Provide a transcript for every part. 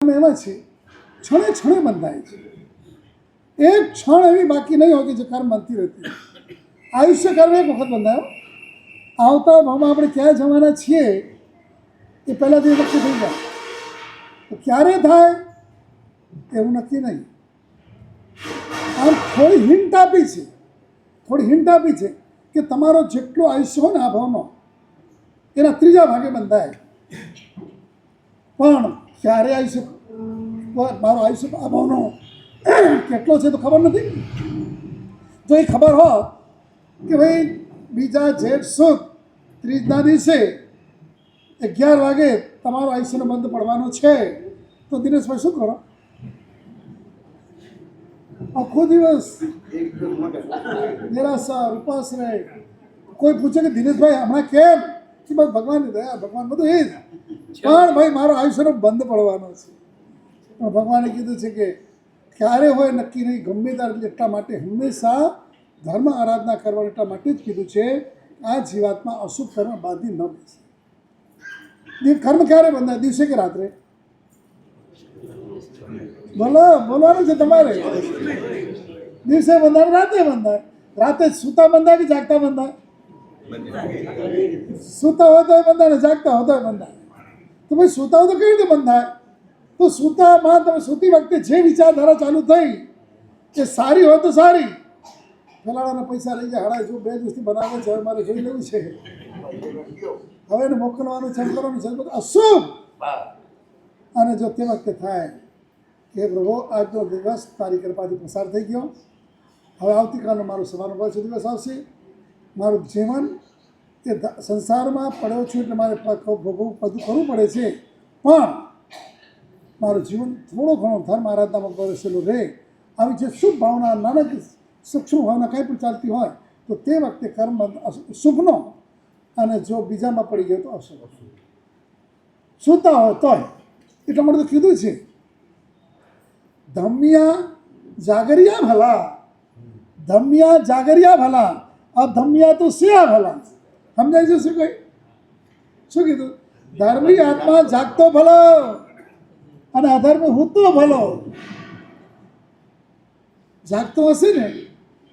કર્મ એવા છે ક્ષણે ક્ષણે બંધાય છે. એક ક્ષણ એવી બાકી નહીં હોય કે જે કર્મ બનતી રહેતી. આયુષ્ય કર્મ એક વખત બંધાયો. આવતા ભાવમાં આપણે ક્યાં જવાના છીએ એ પહેલાંથી નક્કી થઈ જાય. તો ક્યારે થાય એવું નક્કી નહીં. આમ થોડી હિન્ટ આપી છે કે તમારો જેટલો આયુષ્ય હોય ને આ ભાવનો એના 3જા ભાગે બંધાય. પણ ક્યારે આયુષ્ય મારો આયુષ્ય આ ભાવનો કેટલો છે તો ખબર નથી. જો એ ખબર હોત કે ભાઈ બીજા જેઠ સુદ 30ના દિવસે 11 વાગે તમારો આયુષ્યનો બંધ પડવાનો છે તો દિનેશભાઈ શું કરો? આખો દિવસ નિરાશા ઉપાસ રહે. કોઈ પૂછે કે દિનેશભાઈ હમણાં કેમ? કે બસ ભગવાનની દયા, ભગવાન બધું એ જ. પણ ભાઈ મારો આયુષ્યનો બંધ પડવાનો છે. પણ ભગવાને કીધું છે કે ક્યારે હોય નક્કી નહીં, ગમે ત્યારે. એટલા માટે હંમેશા ધર્મ આરાધના કરવાનું એટલા માટે જ કીધું છે આ જીવાતમાં અશુભ કર્મ બાંધી ન બેસે. કર્મ ક્યારે બંધાય? દિવસે કે રાત્રે? બોલવાનું છે તમારે. દિવસે બંધાય, રાતે બંધાય. રાતે સૂતા બંધાય કે જાગતા બંધાય? સૂતા હોય તો બંધાય ને જાગતા હોય તો બંધાય. તો ભાઈ સૂતા હોય તો કેવી રીતે બંધાય? તો સૂતામાં તમે સૂતી વખતે જે વિચારધારા ચાલુ થઈ કે સારી હોય તો સારી, ફલાણાના પૈસા લઈ જાય, હડાય જો 2 દિવસથી બનાવે છે, હવે મારે જોઈ લેવું છે, હવે એને મોકલવાનું છે, કરવાનું છે, બધું અશુભ. અને જો તે વખતે થાય કે પ્રભુ આજનો દિવસ તારી કૃપાથી પસાર થઈ ગયો, હવે આવતીકાલનો મારો સવારનો પાછો દિવસ આવશે, મારું જીવન એ સંસારમાં પડ્યો છું એટલે મારે ભોગવવું બધું કરવું પડે છે, પણ મારું જીવન થોડો ઘણો ધર્મ આરાધનામાં બેસેલું રહે. આવી જે શુભ ભાવના, નાનક સૂક્ષ્મ ભાવના કંઈ પણ ચાલતી હોય તો તે વખતે કર્મ શુભનો, અને જો બીજામાં પડી ગયો તો અશુભ. સૂતા હોય તોય એટલા માટે તો કીધું છે ધમ્યા જાગરિયા ભલા, ધમ્યા જાગરિયા ભલા, અધમ્યા તો સિયા ભલા. સમજાય છે શું કહ્યું? શું કીધું? ધર્મી આત્મા જાગતો ભલો અને અધર્મી હૂતો ભલો. જાગતો હશે ને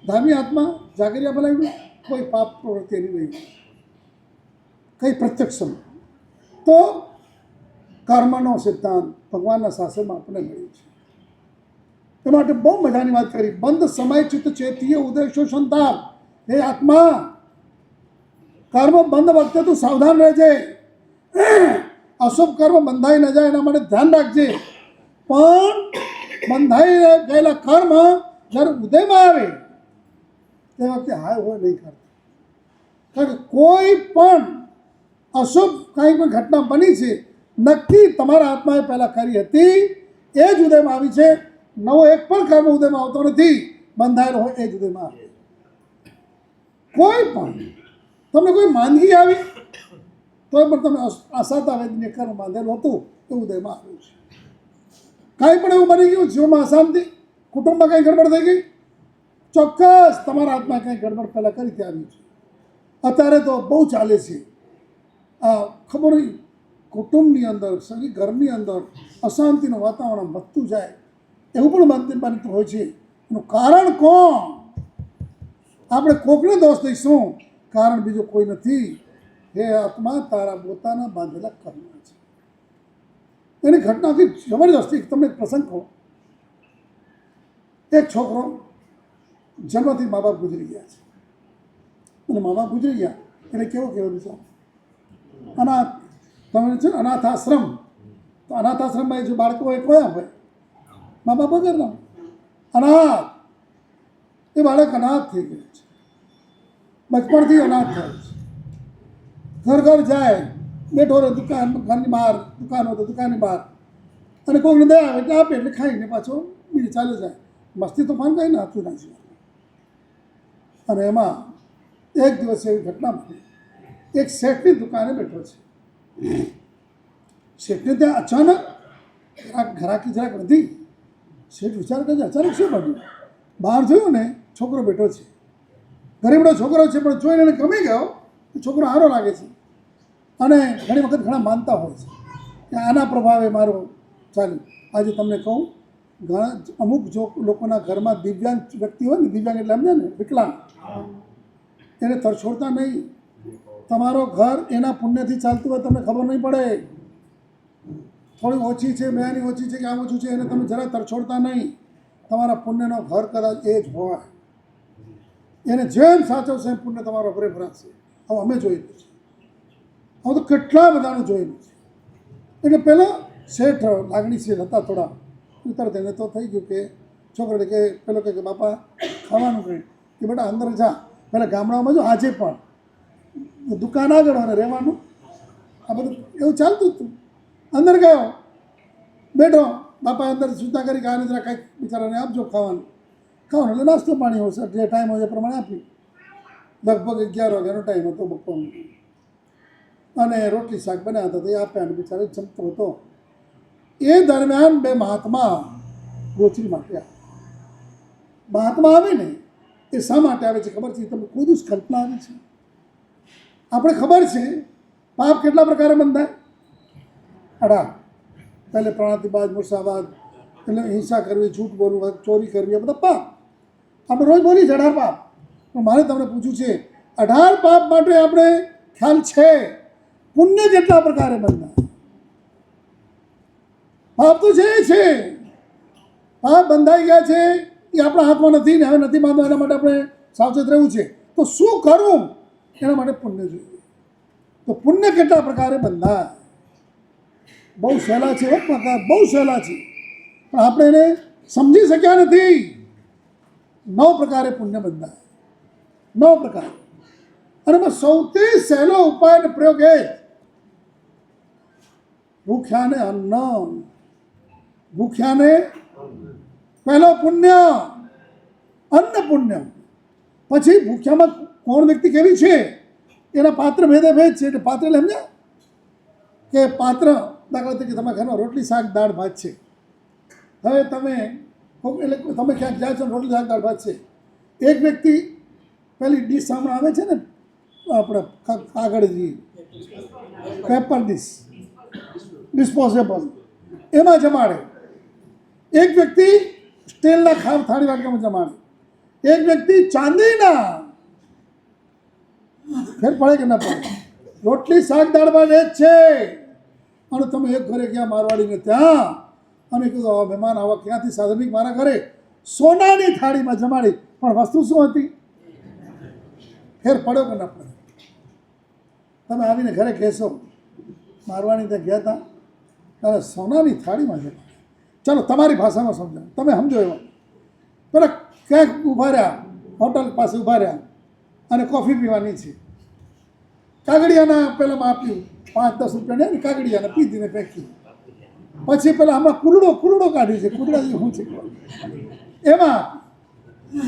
ધાર્મિક આત્મા જાગરિયા ભલા, કોઈ પાપ પ્રવૃત્તિ એની નહીં, કંઈ પ્રત્યક્ષ તો કર્મનો સિદ્ધાંત ભગવાનના શાસનમાં આપણે મળ્યું છે. એ માટે બહુ મજાની વાત કરી. બંધ સમય ચિત્ત ચેતીય ઉદયશો સંતાપ. હે આત્મા, કર્મ બંધ વખતે તું સાવધાન રહેજે. અશુભ કર્મ બંધાઈ ન જાય એના માટે ધ્યાન રાખજે. પણ બંધાઈ ગયેલા કર્મ જ્યારે ઉદયમાં આવે તે વખતે હાય હોય નહીં કરતા. કારણ કે કોઈ પણ અશુભ કાંઈ પણ ઘટના બની છે નક્કી તમારા આત્માએ પહેલાં કરી હતી, એ જ ઉદયમાં આવી છે. નવો એક પણ કર્મ ઉદયમાં આવતો નથી. બંધાયેલો હોય એ જ ઉદયમાં આવે. કોઈ પણ તમને કોઈ માંદગી આવી તો પણ તમે આસાતા વેદને કર્મ બાંધેલું હતું એ ઉદયમાં આવ્યું છે. કાંઈ પણ એવું બની ગયું જીવનમાં અશાંતિ, કુટુંબમાં કંઈ ગડબડ થઈ ગઈ, ચોક્કસ તમારા હાથમાં કંઈ ગડબડ પહેલાં કરી ત્યાં આવ્યું છે. અત્યારે તો બહુ ચાલે છે આ ખબર નહીં, કુટુંબની અંદર, શરીર ઘરની અંદર અશાંતિનું વાતાવરણ વધતું જાય એવું પણ બનતું હોય છે. એનું કારણ કોણ? આપણે કોકને દોષ દઈશું, કારણ બીજું કોઈ નથી. હે આત્મા, તારા પોતાના બાંધેલા કર્મ છે. એની ઘટનાથી જબરજસ્તી તમને પ્રસંગ કહો. એક છોકરો જન્મથી મા બાપ ગુજરી ગયા છે, અને મા બાપ ગુજરી ગયા એને કેવું કહેવાનું છે? અનાથ. તમે છે ને અનાથ આશ્રમ, તો અનાથ આશ્રમમાં જો બાળકો એક કયા હોય? મા બાપ વગરના અનાથ. એ બાળક અનાથ થઈ ગયું છે, બચપણથી અનાથ થાય છે. ઘર ઘર જાય, બેઠો રહે દુકાન, ઘરની બહાર દુકાન હોય તો દુકાનની બહાર, અને કોઈને દયા આવે એટલે આપે એટલે ખાઈને પાછો બીજું ચાલે જાય. મસ્તી તોફાન કંઈ ના હતું ના જીવન. અને એમાં એક દિવસ એવી ઘટના બની. એક શેઠની દુકાને બેઠો છે. શેઠને ત્યાં અચાનક ઘરાકી જરાક વધી. શેઠ વિચાર કરે અચાનક શું બન્યું? બહાર જોયું ને છોકરો બેઠો છે, ગરીબડો છોકરો છે, પણ જોઈને એને ગમી ગયો. છોકરો સારો લાગે છે, અને ઘણી વખત ઘણા માનતા હોય છે કે આના પ્રભાવે મારો ચાલ્યું. આજે તમને કહું, ઘણા અમુક જો લોકોના ઘરમાં દિવ્યાંગ વ્યક્તિ હોય ને, દિવ્યાંગ એટલે સમજે ને, વિકલાંગ, એને તરછોડતા નહીં. તમારો ઘર એના પુણ્યથી ચાલતું હોય, તમને ખબર નહીં પડે. થોડી ઓછી છે, મેની ઓછી છે કે આમ ઓછું છે, એને તમે જરા તરછોડતા નહીં. તમારા પુણ્યનો ઘર કદાચ એ જ હોય. એને જેમ સાચવશે એમ પુણ્ય તમારો ઘરે ભરાશે. હવે અમે જોયેલું છે, હવે તો કેટલા બધાનું જોયેલું છે. એટલે પહેલાં શેઠ લાગણીશીલ હતા થોડા, ઉતર તેને તો થઈ ગયું કે છોકરાને કે પેલો કે બાપા ખાવાનું કંઈ કે બેટા અંદર જા. પહેલાં ગામડાઓમાં જો આજે પણ દુકાન આગળ અને રહેવાનું આ બધું એવું ચાલતું હતું. અંદર ગયો, બેઠો, બાપા અંદર સૂચના કરી કે આને જરા કાંઈક બિચારાને આપજો ખાવાનું. એટલે નાસ્તો પાણી હોય સર, જે ટાઈમ હોય એ પ્રમાણે આપી. લગભગ 11 વાગ્યાનો ટાઈમ હતો બપોરનો, અને રોટલી શાક બનાવ્યા હતા તો એ આપ્યા, અને બિચારો જમતો હતો. એ દરમિયાન બે મહાત્મા ગોચરી માટે આવે. મહાત્મા આવે ને એ શા માટે આવે છે ખબર છે? તમને કોઈ દિવસ કલ્પના આવી છે? આપણે ખબર છે પાપ કેટલા પ્રકારે બંધાય? 18. પહેલે પ્રાણાતિવાદ, મૂર્છાવાદ, એટલે હિંસા કરવી, જૂઠ બોલવું, ચોરી કરવી, એ બધા પાપ. આપણે રોજ બોલીએ 18 પાપ. પણ મારે તમને પૂછવું છે, 18 પાપ માટે આપણે ખ્યાલ છે પુણ્ય કેટલા પ્રકારે બંધાય? પાપ તો છે, પાપ બંધાઈ ગયા છે, એ આપણા હાથમાં નથી ને હવે નથી બાંધવા. એના માટે આપણે સાવચેત રહેવું છે. તો શું કરું? એના માટે પુણ્ય જોઈએ. તો પુણ્ય કેટલા પ્રકારે બંધાય? બહુ સહેલા છે, બહુ સહેલા છે, પણ આપણે એને સમજી શક્યા નથી. 9 પ્રકારે પુણ્ય બંધાય, 9 પ્રકાર. અને એમાં સૌથી સહેલો ઉપાય અને પ્રયોગ એ ભૂખ્યાને અન્ન. ભૂખ્યાને પહેલો પુણ્ય અન્ન પુણ્ય. પછી ભૂખ્યામાં કોણ વ્યક્તિ કેવી છે એના પાત્ર ભેદે ભેદ છે. એટલે પાત્ર એટલે સમજ્યા કે પાત્ર, દાખલા તરીકે તમારા ઘરમાં રોટલી શાક દાળ ભાત છે. હવે તમે એટલે તમે ક્યાંક જાય છો, રોટલી શાક દાળ ભાત છે. એક વ્યક્તિ પેલી ડીશ સામે આવે છે ને, આપણે કાગળજી પેપર ડીશ, ડિસ્પોઝેબલ, એમાં જમાડે. એક વ્યક્તિ સ્ટીલના થાળી વાટકામાં જમાડે. એક વ્યક્તિ ચાંદીના. ફેર પડે કે ના પડે? રોટલી શાક દાળ ભાત એ જ છે. અને તમે એક ઘરે ગયા મારવાડીને ત્યાં, અને કીધું મહેમાન આવા ક્યાંથી સાધનિક મારા ઘરે, સોનાની થાળીમાં જમાડી, પણ વસ્તુ શું હતી? ફેર પડ્યો કે ના પડે? તમે આવીને ઘરે કહેશો મારવાડી ત્યાં ગયા હતા ત્યારે સોનાની થાળીમાં જમાડી. ચાલો તમારી ભાષામાં સમજાવો, તમે સમજો એવા. પેલા ક્યાંક ઊભા રહ્યા, હોટલ પાસે ઊભા રહ્યા, અને કોફી પીવાની છે. કાગડિયાના પેલામાં આપ્યું 5-10 રૂપિયાની કાગડિયાને પીધીને ફેંકી. પછી પેલા આમાં કુરડો કાઢી છે, કુરડા શું છે એમાં,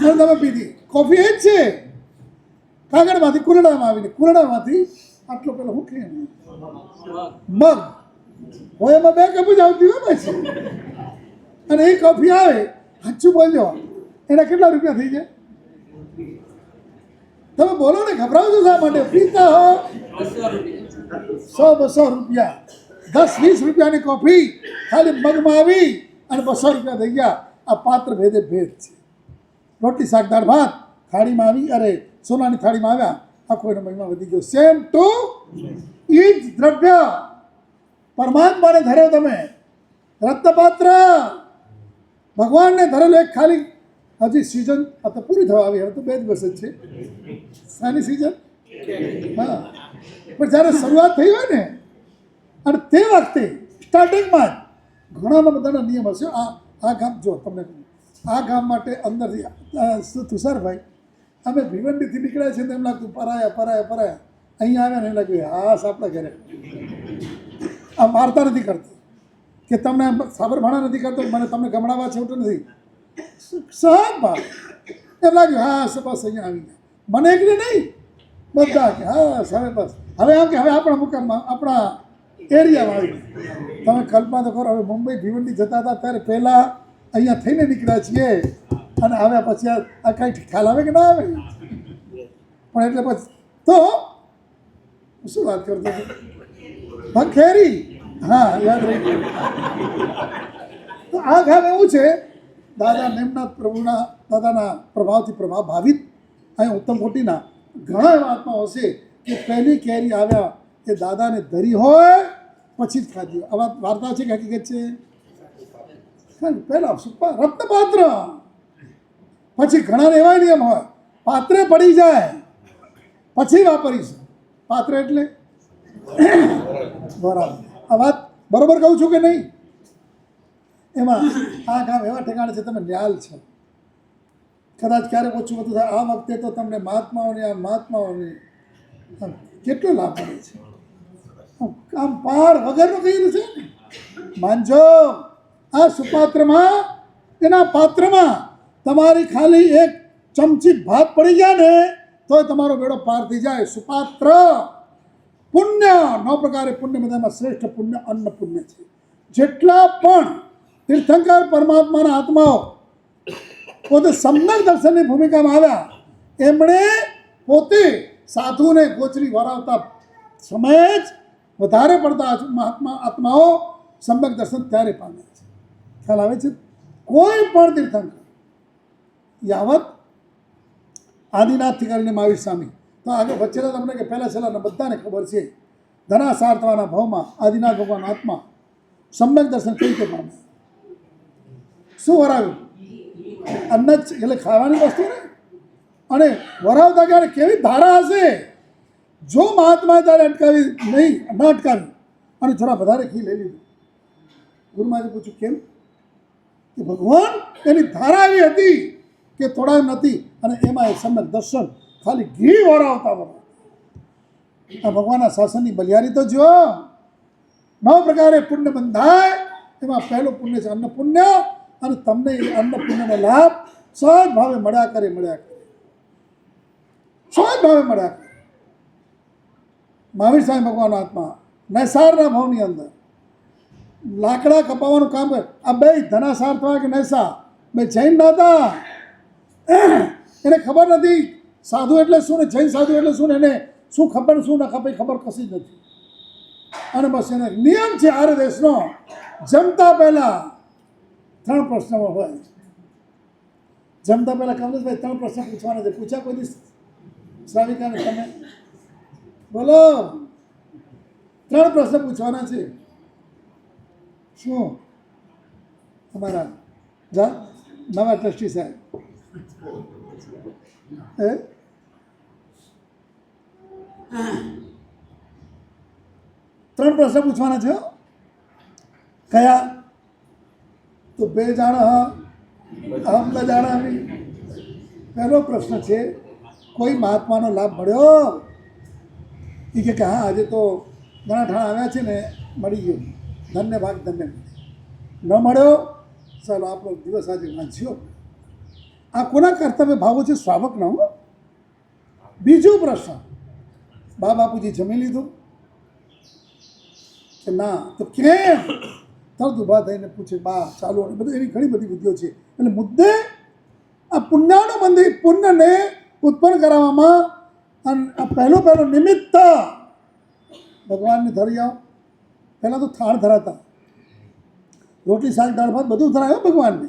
અને તમે પીધી. કોફી એ જ છે, કાગળમાંથી કુરડામાં આવીને, કુરડામાંથી આટલો પેલો શું કહે મગ હોય, એમાં 2 કપ જ આવતી હોય પછી. અને એ કોફી આવે, સાચું બોલજો, એના કેટલા રૂપિયા થઈ જાય? તમે બોલો ને, ગભરાવ છો શા માટે? પીતા હો 100-200 રૂપિયા, 10-20 રૂપિયાની કોફી ખાલી મગમાં આવી અને 200 રૂપિયા થઈ ગયા. આ પાત્ર ભેદે ભેદ છે. રોટલી શાક દાળ ભાત થાળીમાં આવી, અરે સોનાની થાળીમાં આવ્યા, આખો એનો મહિમા વધી ગયો. સેમ ટુ એ જ દ્રવ્ય પરમાત્માને ધર્યો તમે, રત્નપાત્ર ભગવાનને ધરેલો. એક ખાલી હજી સિઝન આ તો પૂરી થવા આવી, હવે તો 2 દિવસ જ છે. શાની સિઝન? હા, પણ જ્યારે શરૂઆત થઈ હોય ને, અને તે વખતે સ્ટાર્ટિંગમાં જ ઘણાના બધાના નિયમ હશે. આ ગામ જો તમને આ ગામ માટે અંદરથી તુષારભાઈ, અમે ભીવંડીથી નીકળ્યા છીએ તો એમ લાગતું પરાયા. અહીંયા આવ્યા ને એમ લાગ્યું હાસ આપણા ઘરે. આ વાર્તા નથી કરતી કે તમને સાબરભાણા નથી કરતો, મને તમને ગમડાવા છે એવું નથી. સહજ ભાવ એમ લાગ્યું હા બસ અહીંયા આવી ગયા. મને એકને નહીં, બધા કે હા હવે બસ, હવે આમ કે હવે આપણા મુકામમાં, આપણા એરિયામાં આવી ગયા. તમે કલ્પના તો કરો, હવે મુંબઈ ભીવંડી જતા હતા ત્યારે પહેલાં અહીંયા થઈને નીકળ્યા છીએ, અને આવ્યા પછી આ કાંઈ ખ્યાલ આવે કે ના આવે? પણ એટલે પછી તો શું વાત કરતો હતો? ભખેરી હા યાદ રહી ગયું. તો આ ગામ એવું છે, દાદા નેમનાથ પ્રભુના દાદાના પ્રભાવથી પ્રભાવિત અહીં ઉત્તમ કોટીના ઘણા એવા આત્માઓ હશે કે પહેલી કેરી આવ્યા કે દાદાને ધરી હોય પછી જ ખાધી. આવા વાર્તા છે કે હકીકત છે? પહેલા રત્નપાત્ર, પછી ઘણા એવા નિયમ હોય પાત્રે પડી જાય પછી વાપરીશું. પાત્ર એટલે બરાબર. આ વાત બરોબર કહું છું કે નહીં? એમાં આ ગામ એવા ઠેકાણે છે, તમે ન્યાલ છો. કદાચ ક્યારેક ઓછું બધું થાય આ વખતે તો તમને મહાત્માઓને કેટલો લાભ મળે છે. આમ પાર વગરનું કહેલું છે. માનજો આ સુપાત્રમાં, એના પાત્રમાં તમારી ખાલી એક ચમચી ભાત પડી ગયા ને તો તમારો બેડો પાર થઈ જાય. સુપાત્ર પુણ્ય 9 પ્રકારે પુણ્ય, બધામાં શ્રેષ્ઠ પુણ્ય અન્ન પુણ્ય છે. જેટલા પણ તીર્થંકર પરમાત્માના આત્માઓ પોતે સમ્યક દર્શનની ભૂમિકામાં આવ્યા, એમણે પોતે સાધુને ગોચરી વરાવતા સમયે જ વધારે પડતા આત્માઓ સમ્યક દર્શન ત્યારે પામ્યા છે. ખ્યાલ આવે છે? કોઈ પણ તીર્થંકર યાવત આદિનાથથી કરીને મહાવીર સ્વામી, તો આગળ વચ્ચેના તમને કે પહેલાં છેલ્લાના બધાને ખબર છે, ધનાસાર થવાના ભાવમાં આદિનાથ ભગવાન આત્મા સમ્યક દર્શન કઈ રીતે પામ્યા? શું વરાવ્યું? અન્ન જ એટલે ખાવાની વસ્તુ ને. અને વરાવતા ક્યારે કેવી ધારા હશે? જો મહાત્મા ત્યારે અટકાવી નહીં, ન અટકાવી અને થોડા વધારે ઘી લઈ લીધું. ગુરુમાજી પૂછ્યું કેમ? કે ભગવાન એની ધારા એવી હતી કે થોડા નથી, અને એમાં એ સમ્યક દર્શન ખાલી ઘી વરાવતા. આ ભગવાનના શાસનની બલિયારી તો જો. 9 પ્રકારે પુણ્ય બંધાય, એમાં પહેલું પુણ્ય છે અન્ન પુણ્ય, અને તમને એ અન્ન પુણ્યનો લાભ સહજ ભાવે મળ્યા કરે. સહજ ભાવે મળ્યા કરે. મહાવીર સ્વામી ભગવાનનો આત્મા નૈસારના ભાવની અંદર લાકડા કપાવવાનું કામ કરે. આ બે ધનાસાર થવા કે નૈસા બે જૈન દાદા, એને ખબર નથી સાધુ એટલે શું ને જૈન સાધુ એટલે શું ને, એને શું ખબર શું ન ખબર ખબર કશી જ નથી. અને બસ એને નિયમ છે આર્ય દેશનો, જમતા પહેલાં 3 પ્રશ્નો હોય. જમતા પહેલાં કમલેશભાઈ 3 પ્રશ્ન પૂછવાના છે. પૂછ્યા કોઈ દિવસ શ્રાવિકાને? તમે બોલો. 3 પ્રશ્ન પૂછવાના છે. શું તમારા નવા ટ્રસ્ટી સાહેબ એ 3 પ્રશ્ન પૂછવાના છે. કયા? તો 2 જાણ અહમ ન જાણાવી. પહેલો પ્રશ્ન છે, કોઈ મહાત્માનો લાભ મળ્યો? એ કે હા આજે તો ઘણા ઠાણા આવ્યા છે ને, મળી ગયો, ધન્ય ભાગ ધન્ય. ન મળ્યો, ચાલો આપણો દિવસ આજે વાંચ્યો. આ કોના કર્તવ્ય ભાવો છે? શ્રાવકનો. બીજો પ્રશ્ન, બાપુજી જમી લીધું કે ના? તો કેમ? તરત ઊભા થઈને પૂછે બા ચાલો, અને બધું એવી ઘણી બધી વિધિઓ છે. એટલે મુદ્દે આ પુણ્યનું બંધી, પુણ્યને ઉત્પન્ન કરાવવામાં અને આ પહેલો નિમિત્ત ભગવાનને ધરી આવો. પહેલાં તો થાળ ધરાતા, રોટલી શાક દાળ ભાત બધું ધરાયો ભગવાનને.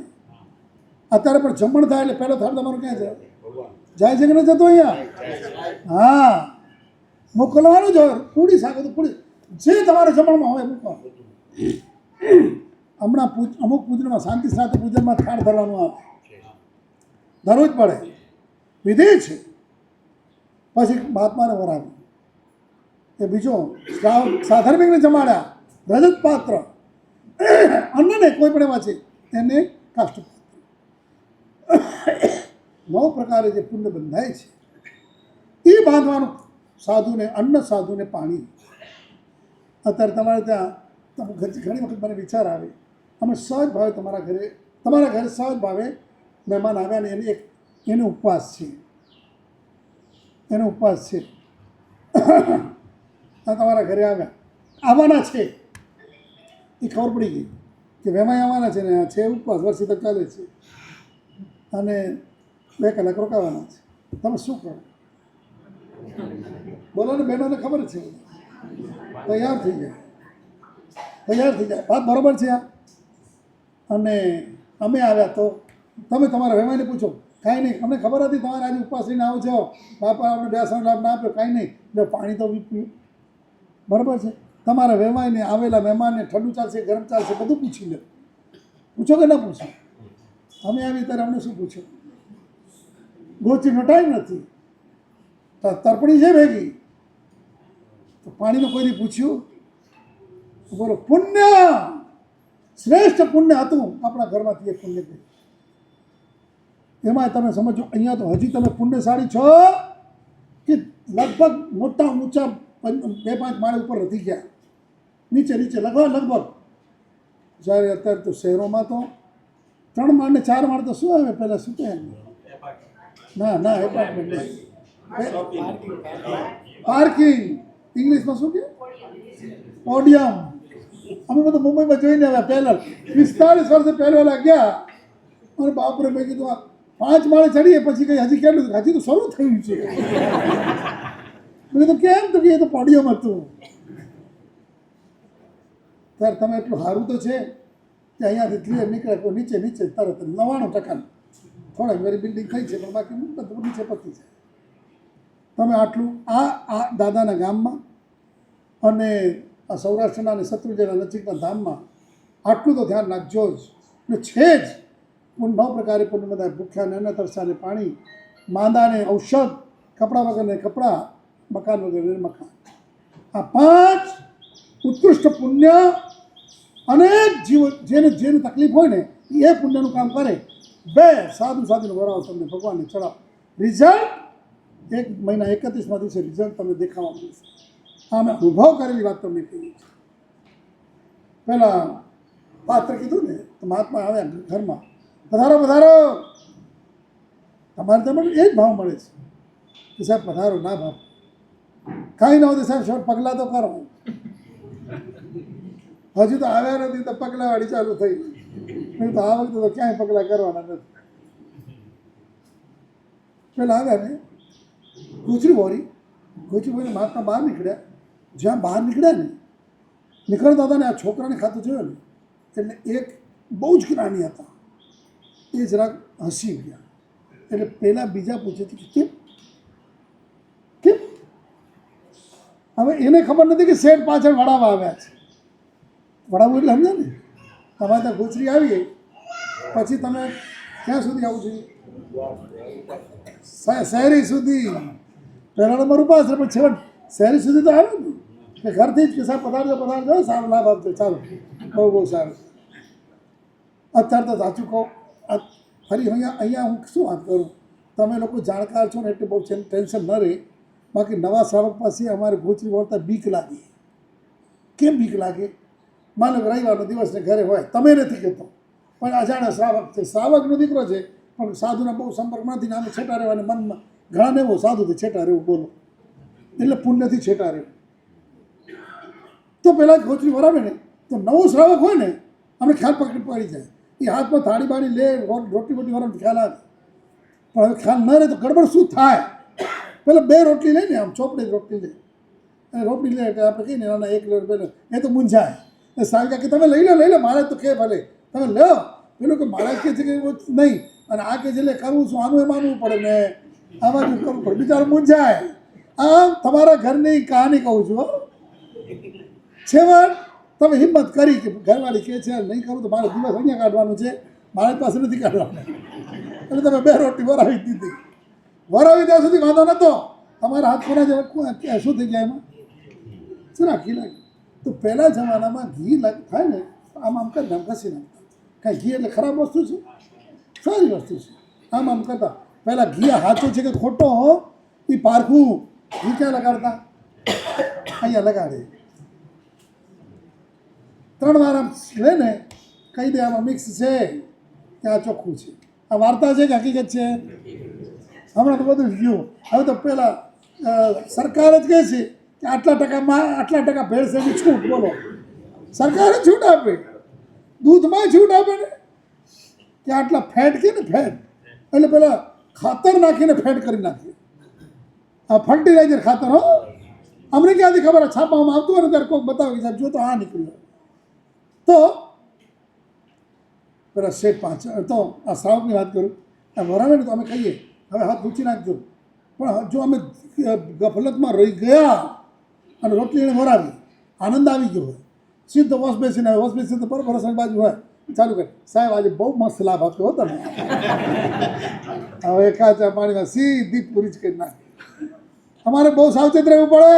અત્યારે પણ જમણ થાય એટલે પહેલો થાળ તમારો ક્યાં જાય છે કે ન જતો? અહીંયા હા મોકલવાનું જ હોય. પૂડી શાક હતું, પૂડી જે તમારે જમણમાં હોય મૂકવાનું. હમણાં અમુક પૂજનમાં શાંતિ સાથે પૂજનમાં થાળ ધરવાનું આવે, ધરવું જ પડે, વિધિ છે. પછી મહાત્માને વરાવ્યું. એ બીજો સાધર્મિકને જમાડ્યા, રજત પાત્ર. અન્નને કોઈ પણ એવા છે એને કાષ્ટ પાત્ર. 9 પ્રકારે જે પુણ્ય બંધાય છે એ બાંધવાનું. સાધુને અન્ન, સાધુને પાણી. અત્યારે તમારે ત્યાં ઘણી વખત મને વિચાર આવે, અમે સહજ ભાવે તમારા ઘરે સહજ ભાવે મહેમાન આવ્યા ને એને ઉપવાસ છે, એનો ઉપવાસ છે. આ તમારા ઘરે આવવાના છે, એ ખબર પડી ગઈ કે મહેમાન આવવાના છે ને છે ઉપવાસ, વર્ષી તક ચાલે છે અને 2 કલાક રોકાવાના છે. તમે શું કરો? બોલો ને, બહેનોને ખબર છે, તૈયાર થઈ જાય. તૈયાર થઈ જાય. વાત બરાબર છે આ. અને અમે આવ્યા તો તમે તમારા વહેવાઈને પૂછો, કાંઈ નહીં, અમને ખબર હતી તમારે આજે ઉપવાસ લઈને આવો છો, બાપા આપણે બેસવાનો લાભ ના આપ્યો, કાંઈ નહીં, એટલે પાણી તો પીવું. બરાબર છે. તમારા વહેવાઈને આવેલા મહેમાનને ઠંડુ ચાલશે, ગરમ ચાલશે, બધું પૂછી લે. પૂછો કે ના પૂછો? અમે આવી ત્યારે અમને શું પૂછ્યું? ગોચીનો ટાઈમ નથી, તરપણી છે ભેગી, તો પાણીનું કોઈને પૂછ્યું? બોલો, પુણ્ય, શ્રેષ્ઠ પુણ્ય હતું આપણા ઘરમાંથી એક પુણ્ય કર્યું. એમાં તમે સમજો, અહીંયા તો હજી તમે પુણ્યશાળી છો કે લગભગ મોટા ઊંચા 2-5 માળ ઉપર વધી ગયા, નીચે લગભગ. જ્યારે અત્યારે તો શહેરોમાં તો 3 માળ ને 4 માળ તો શું આવે, પહેલાં શું કહે? ના એપાર્ટમેન્ટ નહીં, પાર્કિંગ, ઇંગ્લિશમાં શું કહે? પોડિયમ. અમે બધું મુંબઈમાં જોઈને આવ્યા પહેલાં 45 વર્ષે પહેલાં ગયા, અને બાપરે મેં કીધું 5 માળે ચડીએ પછી કંઈ હજી કેટલું, હજી તો શરૂ થયું છે. મેં કીધું કેમ? તો કે એ તો પોડિયમ હતું. ત્યારે તમે એટલું સારું તો છે કે અહીંયાથી ક્લિયર નીકળે, કોઈ નીચે તરત 99% થોડાક મારી બિલ્ડિંગ થઈ છે, પણ બાકી બધું નીચે પતી છે. તમે આટલું આ દાદાના ગામમાં અને આ સૌરાષ્ટ્રના અને શત્રુંજયના નજીકના ધામમાં આટલું તો ધ્યાન રાખજો જ. ને છે જ 9 પ્રકારે પણ બધા ભૂખ્યાને અન્ન, તરસાને પાણી, માંદાને ઔષધ, કપડાં વગરને કપડાં, મકાન વગરને મકાન. આ 5 ઉત્કૃષ્ટ પુણ્ય અનેક જીવો જેને તકલીફ હોય ને એ પુણ્યનું કામ કરે. 2 સાધુનો વરાવ તમને ભગવાનને ચડાવો. રિઝલ્ટ 1 મહિના 31મા દિવસે રિઝલ્ટ તમને દેખાવા મળશે. આ મેં અનુભવ કરેલી વાત તમને કહી છે. પહેલાં પાત્ર કીધું ને તો મહાત્મા આવ્યા ઘરમાં, પધારો. તમારે તમને એ જ ભાવ મળે છે કે સાહેબ પધારો, ના ભાવ કાંઈ ન હોતું સાહેબ, શોર્ટ પગલાં તો કરો. હજુ તો આવ્યા નથી તો પગલાંવાળી ચાલુ થઈ. નહીં તો આ વખતે તો ક્યાંય પગલાં કરવાના નથી. પેલા આવ્યા ને ગોચરી બોરી મહાત્મા બહાર નીકળ્યા. જ્યાં બહાર નીકળ્યા ને નીકળતા હતા ને આ છોકરાને ખાતું જોયો ને એટલે એક બહુ જ જ્ઞાની હતા, એ જરાક હસી ગયા. એટલે પહેલાં બીજા પૂછે છે કે કેમ? હવે એને ખબર નથી કે શેઠ પાછળ વડાવા આવ્યા છે. વડાવું એટલે સમજે ને, તમારે ત્યાં ગોચરી આવીએ પછી તમે ક્યાં સુધી આવું જોઈએ? શહેરી સુધી. પહેલા નંબર ઉપાસ પણ છેવટ શહેરી સુધી તો આવે ને, કે ઘરથી જ કે સાહેબ પધારજો, સારો લાભ આપજો, ચાલો બહુ સારું. અત્યારે તો સાચું કહું, ફરી અહીંયા હું શું વાત કરું, તમે લોકો જાણકાર છો ને એટલે બહુ ટેન્શન ન રહે. બાકી નવા શ્રાવક પાસે અમારે ગોચરી વળતા બીક લાગે. કેમ બીક લાગે? માનો કે રવિવારનો દિવસ ને ઘરે હોય, તમે નથી કહેતો પણ અજાણ્યા શ્રાવક છે, શ્રાવકનો દીકરો છે પણ સાધુના બહુ સંપર્કમાં નથી, આમે છેટા રહેવાને મનમાં ઘણાને એવો સાધુથી છેટા રહેવું, બોલો એટલે પુણ્યથી છેટા રહેવું. તો પહેલાં ગોચરી વરાવે ને તો નવો શ્રાવક હોય ને અમને ખ્યાલ પડી જાય. એ હાથમાં થાળી બાળી લે, રોટી વરાવે ખ્યાલ આવે. પણ હવે ખ્યાલ ન રહે તો ગડબડ શું થાય? પેલા 2 રોટલી લઈને આમ ચોપડી રોટલી લે, અને રોટલી લે એટલે આપણે કહીએ ને નાના 1 કિલો પહેલાં એ તો મૂંઝાય. એ સાહેબ કે તમે લઈ લો મારે તો કે ભલે તમે લો. પેલું કે મારે કે છે કે નહીં, અને આ કે છે એટલે કરવું શું, આનું એ માનવું પડે ને આ બાજુ કરવું પડે, બિચારું મૂંઝાય. આ તમારા ઘરની કહાની કહું છું. છેવટ તમે હિંમત કરી કે ઘરવાળી કહે છે નહીં કરું તો મારે દિવસ અહીંયા કાઢવાનું છે, મારી પાસે નથી કાઢવાનું, એટલે તમે 2 રોટી વરાવી દીધી. વરાવી ત્યાં સુધી વાંધો નહોતો. તમારા હાથ કોના જેવા શું થઈ ગયા એમાં? શું ઘી લાગે? તો પહેલાં જમાનામાં ઘી થાય ને આમ કરીને આમ ઘસી નાખતા. કાંઈ ઘી એટલે ખરાબ વસ્તુ છે? સારી વસ્તુ છે. આમ કરતા. પહેલાં ઘી સાચું છે કે ખોટો એ પારખું. ઘી ક્યાં લગાડતા? અહીંયા લગાડે. 3 વાર આમ લે ને કહી દે આમાં મિક્સ છે કે આ ચોખ્ખું છે. આ વાર્તા છે કે હકીકત છે? હમણાં તો બધું ગયું. હવે તો પહેલાં સરકાર જ કહે છે કે આટલા ટકા ભેળસેળની છૂટ. બોલો, સરકારે છૂટ આપે, દૂધમાં છૂટ આપે ને કે આટલા ફેટ કે ને ફેટ, એટલે પેલા ખાતર નાખીને ફેટ કરી નાખીએ. આ ફર્ટિલાઇઝર ખાતર. અમને ક્યાંથી ખબર? છાપામાં આવતું હોય ને ત્યારે કોઈક બતાવે કે સાહેબ જો તો આ નીકળ્યું. તો પેલા શેઠ પાછળ તો આ શ્રાવકની વાત કરું, આ વરાવે ને તો અમે કહીએ હવે હાથ ઊંચી નાખજો, પણ જો અમે ગફલતમાં રહી ગયા અને રોટલી એને વરાવી, આનંદ આવી ગયો હોય, સીધો વોશ બેસીને આવે, વોશ બેસીને તો બરાબર રસોઈ બાજુ હોય, ચાલુ કરે, સાહેબ આજે બહુ મસ્ત લાભ આપ્યો હતો ને, હવે કાચા પાણીમાં સીધી પૂરી જ કરી નાખી. અમારે બહુ સાવચેત રહેવું પડે,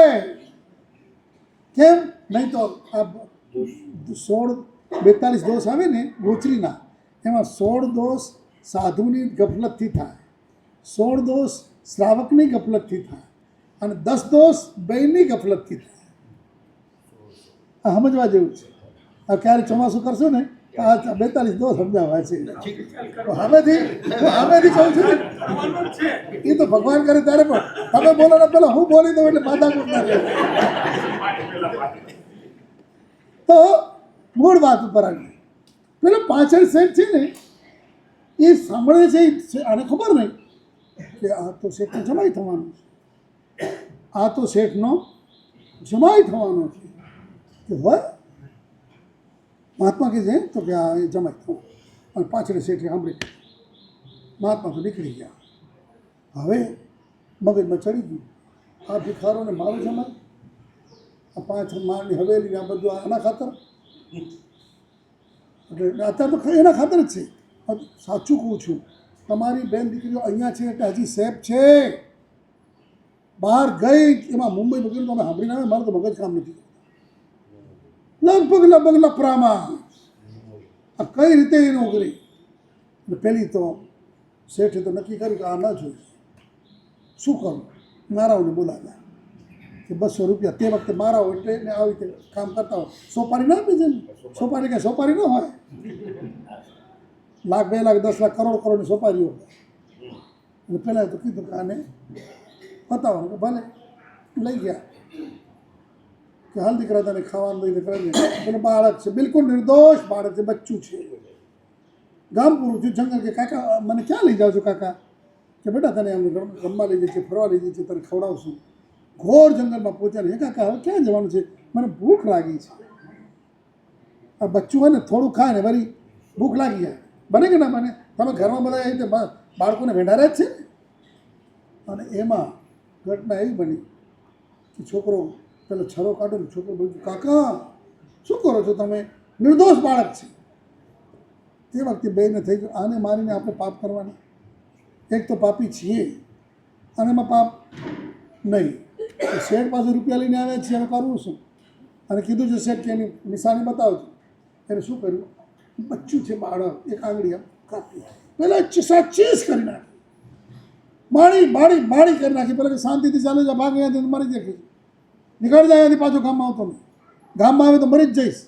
કેમ નહીં તો આ 42 દોષ આવે ને ગોચરીના, એમાં 16 દોષ સાધુની ગફલતથી થાય, 16 દોષ શ્રાવકની ગફલતથી થાય અને 10 દોષ બેયની ગફલતથી થાય. આ સમજવા જેવું છે. આ ક્યારે ચોમાસું કરશો ને આ 42 દોષ સમજાવવા છે. હવેથી કહું છું એ તો ભગવાન કરે ત્યારે, પણ તમે બોલો ને પેલા હું બોલી દઉં એટલે બાધા કરતા રહે. તો મૂળ વાત ઉપર આવી, પેલો પાછળ શેઠ છે ને એ સાંભળે છે, આને ખબર નહીં કે આ તો શેઠનો જમાઈ થવાનો છે, આ તો શેઠનો જમાઈ થવાનો છે. કે હોય મહાત્મા કહે છે તો કે આ એ જમાઈ થવાનો, અને પાછળ શેઠે સાંભળી, મહાત્મા તો નીકળી ગયા. હવે મગજમાં ચડી ગયું, આ ભિખારોને મારો જમાઈ, આ 5 માળની હવેલી આ બધું આના ખાતર, એટલે અત્યારે તો એના ખાતર જ છે. સાચું કહું છું, તમારી બેન દીકરીઓ અહીંયા છે એટલે હજી સેફ છે. બહાર ગઈ એમાં મુંબઈ વગેરે તો અમે સાંભળીને આવે, મારું તો મગજ કામ નથી, લગભગ લફરામાં આ કઈ રીતે એ નોકરી. એટલે પહેલી તો શેઠે તો નક્કી કર્યું કે આ ન જોઈએ, શું કરું, મારાઓને બોલાવ્યા કે 200 રૂપિયા, તે વખતે મારાઓ એટલે એને આવી રીતે કામ કરતા હોય, સોપારી ના આપી છે ને, સોપારી કાંઈ સોપારી ન હોય, લાખ 2 લાખ 10 લાખ કરોડની સોપારીઓ. એટલે પહેલાં તો કીધું કે આને બતાવવાનું, કે ભલે લઈ ગયા કે હાલ દીકરા તને ખાવાનું દઈને કરી દે. પેલો બાળક છે, બિલકુલ નિર્દોષ બાળક છે, બચ્ચું છે, ગામ પૂરું થયું, જંગલ કે કાકા મને ક્યાં લઈ જાઓ છો કાકા, કે બેટા તને અમને રમવા લઈ જાય છે, ફરવા લઈ જાય છે, તને ખવડાવશું. ઘોર જંગલમાં પહોંચ્યા ને, કાકા હવે ક્યાં જવાનું છે, મને ભૂખ લાગી છે. આ બચ્ચું હોય ને થોડું ખાય ને વળી ભૂખ લાગી જાય, બને કે ના બને? તમે ઘરમાં બધા એ રીતે બાળકોને વેઢારે જ છે. અને એમાં ઘટના એવી બની કે છોકરો પેલો છરો કાઢ્યો ને, છોકરો બોલ્યો કાકા શું કરો છો તમે, નિર્દોષ બાળક છે. તે વખતે બેને થઈ ગયું આને મારીને આપણે પાપ કરવાના, એક તો પાપી છીએ અને એમાં પાપ નહીં. શેઠ પાસે રૂપિયા લઈને આવ્યા છીએ, હવે કરવું શું? અને કીધું છે શેઠ કે એની નિશાની બતાવજો. એને શું કર્યું, બચ્ચું છે બાળક, એક આંગળી આમ કાપી, પેલા ચીસ કરી નાખી, માળી કરી નાખી. પેલા કે શાંતિથી ચાલે છે, ભાગ અહીંયાથી મરી જાય, નીકળી જાય અહીંયાથી, પાછો ગામમાં આવતો નહીં, ગામમાં આવે તો મરી જ જઈશ.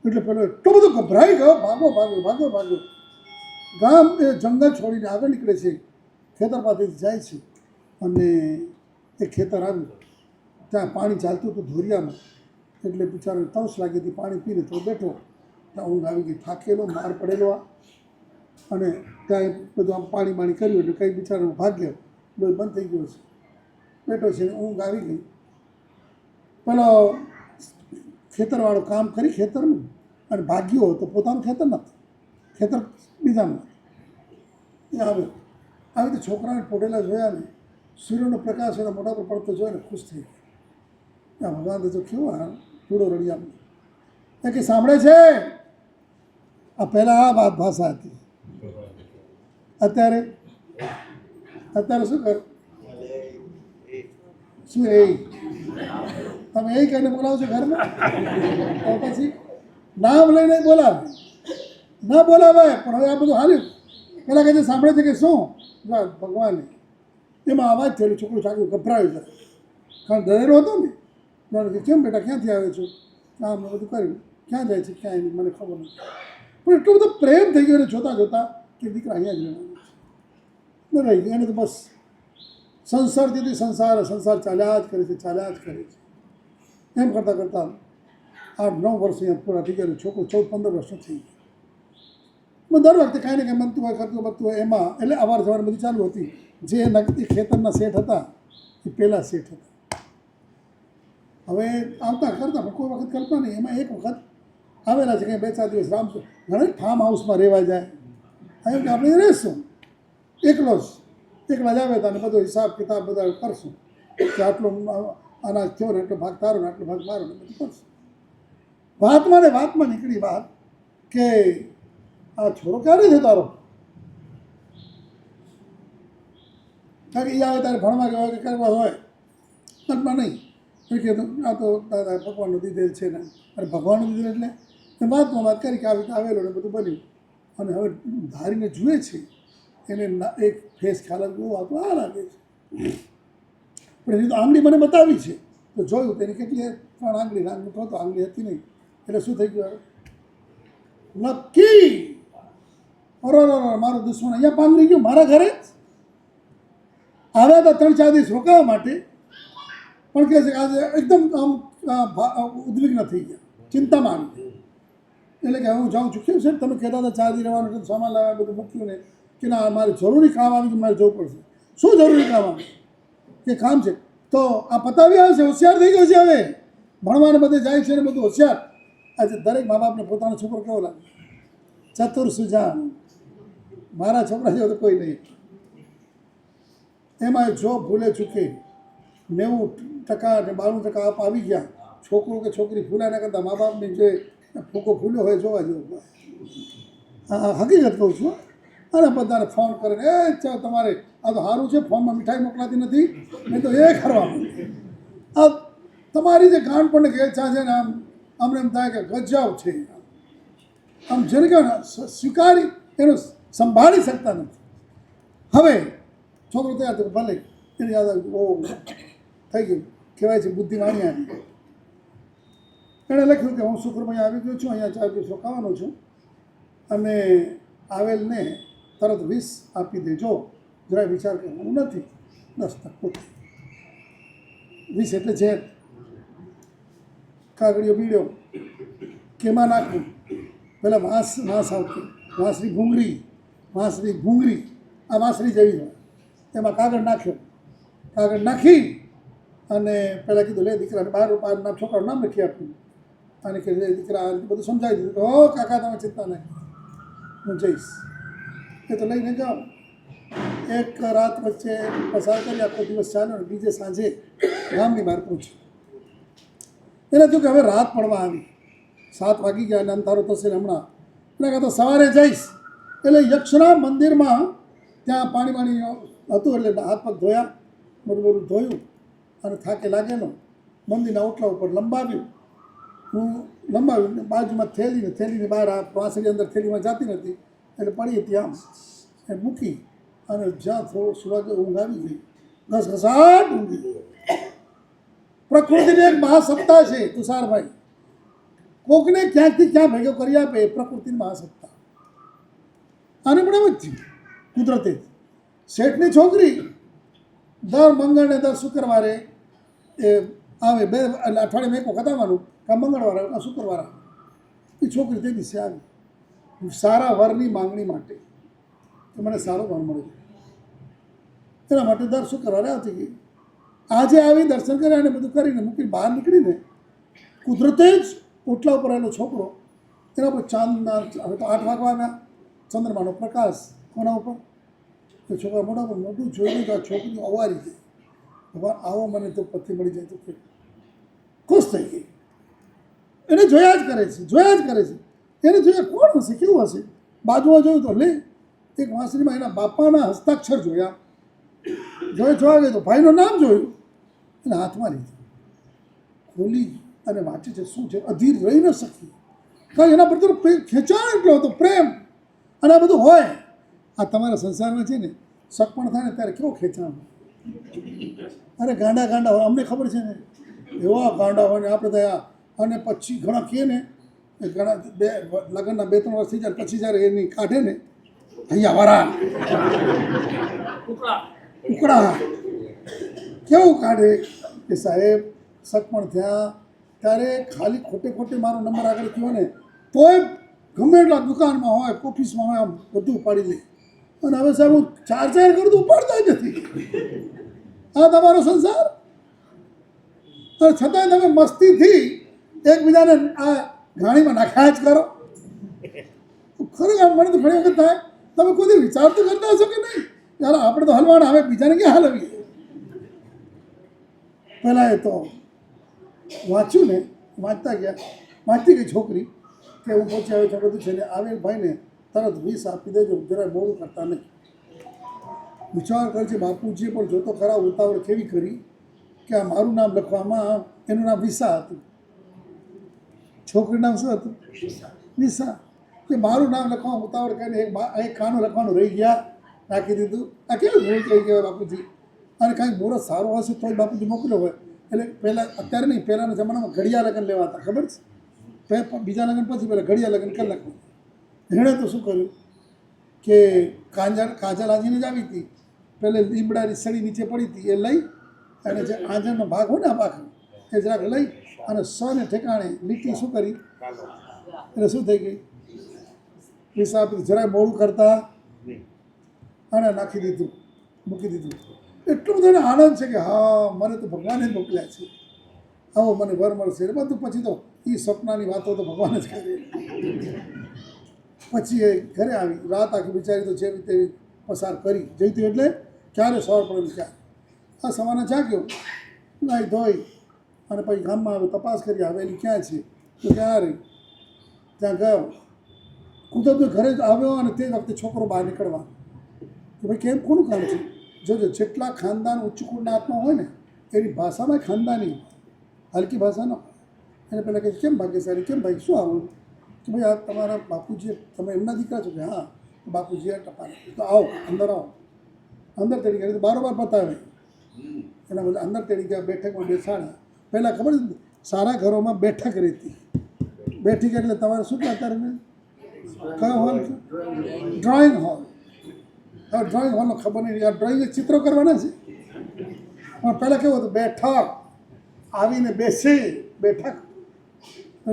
એટલે પેલો એટલો બધો ગભરાઈ ગયો, ભાગો. ગામ એ જંગલ છોડીને આગળ નીકળે છે, ખેતર પાસેથી જાય છે, અને એક ખેતર આવ્યું, ત્યાં પાણી ચાલતું હતું ધોરિયામાં. એટલે બિચારાને તરસ લાગી હતી, પાણી પીને તો બેઠો, ત્યાં ઊંઘ આવી ગઈ, થાકેલો, માર પડેલો. અને ત્યાં બધું આમ પાણી કર્યું એટલે કંઈ બિચારાનું ભાગ્ય બધું બંધ થઈ ગયું છે, બેઠો છે, ઊંઘ આવી ગઈ. પેલો ખેતરવાળો કામ કરી ખેતરનું અને ભાગ્યો તો પોતાનું ખેતર નથી, ખેતર બીજાનું. એ આવ્યો, આવી રીતે છોકરાને પોટેલા જોયા ને, સૂર્યનો પ્રકાશ એના મોઢા પર પડતો જોઈને ખુશ થઈ ગયો. ત્યાં ભગવાન તો કેવો આ પૂડો રડિયામાં એ કે સાંભળે છે, આ પહેલાં આ વાત ભાષા હતી, અત્યારે શું કર, શું એ તમે એ કહીને બોલાવો છો ઘરમાં, તો પછી નામ લઈને બોલાવે, ના બોલાવે. પણ હવે આ બધું હાલ્યું. પેલા કહે છે સાંભળે છે કે શું, ભગવાને એમાં અવાજ થયેલો, છોકરો ચાકરું ગભરાયું છે, કારણ ડરેલો હતો ને. જાણે કે કેમ બેટા ક્યાંથી આવે છો, આમ બધું કર્યું, ક્યાં જાય છે ક્યાંય નહીં મને ખબર નથી. પણ એટલો બધો પ્રેમ થઈ ગયો એને જોતાં કે દીકરા અહીંયા જ રહેવાનું છે. રહી ગઈ એને તો બસ સંસારથી સંસાર ચાલ્યા જ કરે છે. એમ કરતાં 8-9 વર્ષ અહીંયા પૂરા થઈ ગયા, છોકરો 14-15 વર્ષનો થઈ ગયો. દર વખતે કાંઈ ને કાંઈ બનતું હોય, કરતું હોય એમાં, એટલે અવાર જવાર બધી ચાલુ હતી. જે નગદી ખેતરના શેઠ હતા એ પહેલાં શેઠ હતા. હવે આવતા કરતા પણ કોઈ વખત કલ્પના નહીં. એમાં એક વખત આવેલા છે કંઈ 2-4 દિવસ રામ ઘણા ફાર્મ હાઉસમાં રહેવા જાય એમ કે આપણે રહેશું એકલો જ એકલા જ આવે તો અને બધો હિસાબ કિતાબ બધા કરશું કે આટલો અનાજ થયો ને એટલો ભાગ તારો ને આટલો ભાગ મારો ને બધું કરશું. વાતમાં નીકળી વાત કે આ છોરો ક્યારે છે તારો? કારણ કે એ આવે ત્યારે ભણવા ગયા હોય કે કરવા હોય મતમાં નહીં એ કે આ તો દાદા ભગવાનનું દીધેલ છે ને અરે ભગવાનનું દીધેલ એટલે વાતમાં વાત કરી કે આવી આવેલો ને બધું બન્યું અને હવે ધારીને જુએ છે એને એક ફેસ ખ્યાલ બહુ આવતો આ લાગે છે પણ એની તો આંગળી મને બતાવી છે તો જોયું તેની કેટલી 3 આંગળી નાની તો આંગળી હતી નહીં એટલે શું થઈ ગયું નક્કી મારો દુશ્મન અહીંયા પાંગરી ગયો મારા ઘરે આવ્યા હતા 3-4 દિવસ રોકાવા માટે પણ કહે છે કે આજે એકદમ આમ ઉદ્વિગ્ન થઈ ગયા ચિંતામાં આવી એટલે કે હું જાઉં છું કેમ છે તમે કહેતા હતા 4 દિવસ રહેવાનું સામાન લાવવા બધું મૂક્યું ને કે ના મારે જરૂરી કામ આવી કે મારે જવું પડશે. શું જરૂરી કામ આવે કે કામ છે તો આ પતાવી આવે છે હોશિયાર થઈ ગયો છે હવે ભણવાને બધે જાય છે ને બધું હોશિયાર. આજે દરેક મા બાપને પોતાનો છોકરો કેવો લાગે ચતુર સુજાન મારા છોકરા જેવો તો કોઈ નહીં. એમાં જો ભૂલે ચૂકે 90% અને 92% આપ આવી ગયા છોકરો કે છોકરી ભૂલાના કરતાં મા બાપની જે ફૂકો ભૂલ્યો હોય જોવા જેવું. હા હકીકત કહું છું. અને બધાને ફોન કરીને ચાલો તમારે આ તો સારું છે ફોનમાં મીઠાઈ મોકલાતી નથી નહીં તો એ કરવા આ તમારી જે ગાંઠપણને ગેરચા છે ને આમને એમ થાય કે ગજબ છે આમ જેને કહેવાય સ્વીકારી એનું સંભાળી શકતા નથી. હવે છોકરો તૈયાર થયો ભલે એને યાદ આવ્યું ઓ થઈ ગયું કહેવાય છે બુદ્ધિમાની આવી. એણે લખ્યું કે હું શુક્રમય આવી ગયો છું અહીંયા 4 દિવસ રોકાવાનો છું અને આવેલને તરત 20 આપી દેજો જરા વિચાર કરવાનું નથી 10 તક 20 એટલે છે કાગળીઓ બીડ્યો કેમાં નાખવું પહેલાં વાંસ આવતી વાંસની ભૂંગળી આ વાંસળી જેવી હોય એમાં કાગળ નાખ્યો કાગળ નાખી અને પહેલાં કીધું લે દીકરાને 12 નામ છોકરાનું નામ લખી આપ્યું અને કે દીકરા બધું સમજાવી દીધું હો કાકા તમે ચિંતા નહીં હું જઈશ. એ તો લઈને જાઓ. એક રાત વચ્ચે પસાર કરી આખો દિવસ ચાલ્યો ને બીજે સાંજે ગામની બહાર પહોંચ્યો. એને થયું કે હવે રાત પડવા આવી 7 વાગી ગયા અને અંધારો થશે ને હમણાં એને કહેતો સવારે જઈશ. એટલે યક્ષના મંદિરમાં ત્યાં પાણી હતું એટલે હાથ પગ ધોયા બધું ધોયું અને થાકે લાગેલો મંદિરના ઓટલા ઉપર લંબાવ્યું. હું લંબાવ્યું બાજુમાં થેલીની બહાર આ વાંસળી અંદર થેલીમાં જાતી નથી એટલે પડી હતી આમ એ મૂકી અને જ્યાં થોડો સુરાગ ઊંઘ આવી ગઈ ઘસઘસાટ ઊંઘી. પ્રકૃતિની એક મહાસત્તા છે તુષારભાઈ કોકને ક્યાંકથી ક્યાં ભેગો કરી આપે એ પ્રકૃતિની મહાસત્તા. આને પણ એમ જ થયું કુદરતે શેઠની છોકરી દર મંગળને દર શુક્રવારે એ આવે એટલે અઠવાડિયામાં એક વખત આવવાનું કાં મંગળવારે કાં શુક્રવારે એ છોકરી તે દિવસે આવી સારા વરની માંગણી માટે કે મને સારો વર મળે એના માટે દર શુક્રવારે આવતી ગઈ. આજે આવી દર્શન કર્યા અને બધું કરીને મૂકી બહાર નીકળીને કુદરતે જ ઓટલા ઉપર આવેલો છોકરો એના પર ચાંદના હવે તો 8 વાગવા આવ્યા ચંદ્રમાનો પ્રકાશ કોના ઉપર તો છોકરા મોઢા પર મોઢું જોઈને તો આ છોકરી અવારી ગઈ ભગવાન આવો મને તો પતિ મળી જાય તો કે ખુશ થઈ ગઈ. એને જોયા જ કરે છે એને જોયા કોણ હશે કેવું હશે બાજુમાં જોયું તો લે એક વાંસળીમાં એના બાપાના હસ્તાક્ષર જોયા જોવા ગઈ તો ભાઈનું નામ જોયું એને હાથમાં લીધું ખોલી અને વાંચે છે શું છે અધીર રહી ન શકી કારણ એના પર તો ખેંચાણ એટલો હતો પ્રેમ અને આ બધું હોય. આ તમારા સંસારમાં છે ને શક પણ થાય ને ત્યારે કેવો ખેંચાણ અરે ગાંડા હોય અમને ખબર છે ને એવા ગાંડા હોય ને આપણે થયા અને પછી ઘણા કહે ને ઘણા લગ્નના 2-3 વર્ષ થઈ જાય પછી જ્યારે એની કાઢે ને અહીંયા વાળા ઉકળા કેવું કાઢે કે સાહેબ સગપણ થયા ત્યારે ખાલી ખોટે મારો નંબર આગળ થયો ને તોય ગમે એટલા દુકાનમાં હોય ઓફિસમાં હોય આમ બધું ઉપાડી લે અને હવે સાહેબ હું 4 કરું તો ઉપાડતા જ નથી. આ તમારો સંસાર અને છતાંય તમે મસ્તીથી એકબીજાને આ ઘાણીમાં નાખ્યા જ કરો. ખરેખર મને તો ઘણી વખત થાય, તમે કોઈ વિચાર તો કરતા હશો કે નહીં યાર આપણે તો હલવાના, હવે બીજાને ક્યાં હલવીએ. પહેલાં એ તો વાંચ્યું ને, વાંચતી ગઈ છોકરી કે હું પહોંચી આવે છે બધું છે ને, આવેલ ભાઈને તરત 20 આપી દેજો, જરા મોડું કરતા નહીં. વિચાર કરે છે બાપુજીએ પણ જોતો ખરા ઉતાવળ કેવી કરી કે આ મારું નામ લખવામાં એનું નામ વિસા હતું. છોકરીનું નામ શું હતું? વિસા. કે મારું નામ લખવામાં ઉતાવળ કરીને એક ખાનું લખવાનું રહી ગયા, નાખી દીધું. આ કેવી ભૂલ થઈ ગઈ બાપુજી. અને કાંઈક મુહૂર્ત સારું હશે તો જ બાપુજી મોકલ્યો હોય. એટલે પહેલાં, અત્યારે નહીં, પહેલાંના જમાનામાં ઘડિયા લગ્ન લેવાતા, ખબર છે? બીજા લગ્ન પછી પહેલાં ઘડિયા લગ્ન કરી નાખવું. એણે તો શું કર્યું કે કાજલ આજીને જ આવી હતી, પહેલે લીમડાની સળી નીચે પડી હતી એ લઈ અને જે આંજણનો ભાગ હોય ને આ ભાગ એ જરાક લઈ અને સને ઠેકાણે લીટી શું કરી એટલે શું થઈ ગઈ, હિસાબ જરાક મોડું કરતા અને નાખી દીધું, મૂકી દીધું. એટલું બધો આનંદ છે કે હા મને તો ભગવાને જ મોકલ્યા છે, આવો મને વર મળશે. એટલે બધું પછી તો એ સપનાની વાતો તો ભગવાન જ કરે. પછી એ ઘરે આવી, રાત આખી બિચારી તો જેવી તેવી પસાર કરી જઈતી. એટલે ક્યારે સવાર પડેલું ક્યારે આ સવારે જાગ્યો, નાહી ધોઈ અને પછી ગામમાં આવ્યો, તપાસ કરી હવેલી ક્યાં છે તો ક્યાં રહી, ત્યાં ગયો. કુદરત ઘરે જ આવ્યો અને તે વખતે છોકરો બહાર નીકળવા કે ભાઈ કેમ કોનું કામ છે. જોજો જેટલા ખાનદાન ઉચ્ચ કુળના આત્મા હોય ને એની ભાષામાં ખાનદાની હલકી ભાષા ન હોય. એને પહેલાં કહે કેમ ભાગ્યશાળી, કેમ ભાઈ શું આવું, કે ભાઈ આ તમારા બાપુજી, તમે એમના દીકરા છો કે હા બાપુજી આ ટપાલ, તો આવો અંદર આવો. અંદર તેડી ગયા, બારોબાર બતાવે એના બધા અંદર તેડી ગયા, બેઠકમાં બેસાડ્યા. પહેલાં ખબર છે સારા ઘરોમાં બેઠક રહેતી, બેઠક એટલે તમારે શું કહે અત્યારે કયો હોલ? Drawing hall. હવે ડ્રોઈંગ હોલનો ખબર નહીં, આ ડ્રોઈંગ ચિત્રો કરવાના છે. પણ પહેલાં કેવું હતું, બેઠક આવીને બેસે, બેઠક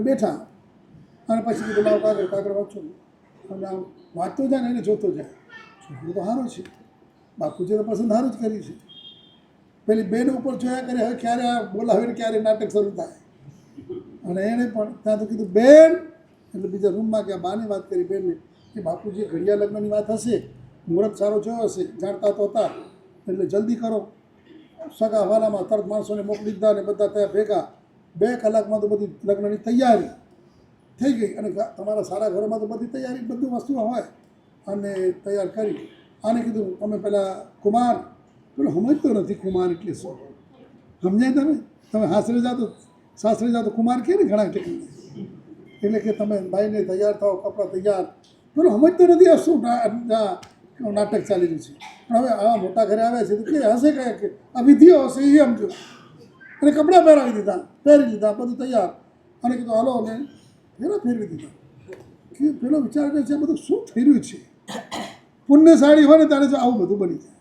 બેઠા અને પછી કીધું લાવ કાગળ વાંચો અને આમ વાંચતો જાય ને એને જોતો જાય. છોકરું તો સારું છે, બાપુજીએ તો પસંદ સારું જ કરી છે. પેલી બેન ઉપર જોયા કરે હવે ક્યારે આ બોલાવીને ક્યારે નાટક શરૂ થાય. અને એણે પણ ત્યાં તો કીધું બેન, એટલે બીજા રૂમમાં ગયા, બાની વાત કરી બેનને કે બાપુજી ઘડિયા લગ્નની વાત હશે, મુહૂર્ત સારો જોયો હશે, જાણતા તો હતા, એટલે જલ્દી કરો. સગા હવાલામાં તરત માણસોને મોકલી દીધા અને બધા ત્યાં ભેગા. 2 કલાકમાં તો બધી લગ્નની તૈયારી થઈ ગઈ. અને તમારા સારા ઘરોમાં તો બધી તૈયારી, બધું વસ્તુઓ હોય અને તૈયાર કરી. આને કીધું તમે પેલા કુમાર, પેલો સમજતો નથી કુમાર એટલે શું, સમજાય તમે સાસરે જાઓ તો કુમાર કહે ને ઘણા ટેકનિક, એટલે કે તમે ભાઈને તૈયાર થાઓ, કપડાં તૈયાર. પેલો સમજતો નથી આ શું નાટક ચાલી રહ્યું છે. પણ હવે આવા મોટા ઘરે આવ્યા છે તો કે હશે કયા કે આ વિધિઓ હશે એ સમજો. અને કપડાં પહેરી લીધા, બધું તૈયાર. અને કીધું હાલો, અને ફેરવી દીધા. કે પેલો વિચાર કરે છે આ બધું શું થઈ રહ્યું છે. પુણ્યશાળી હોય ને ત્યારે જો આવું બધું બની જાય.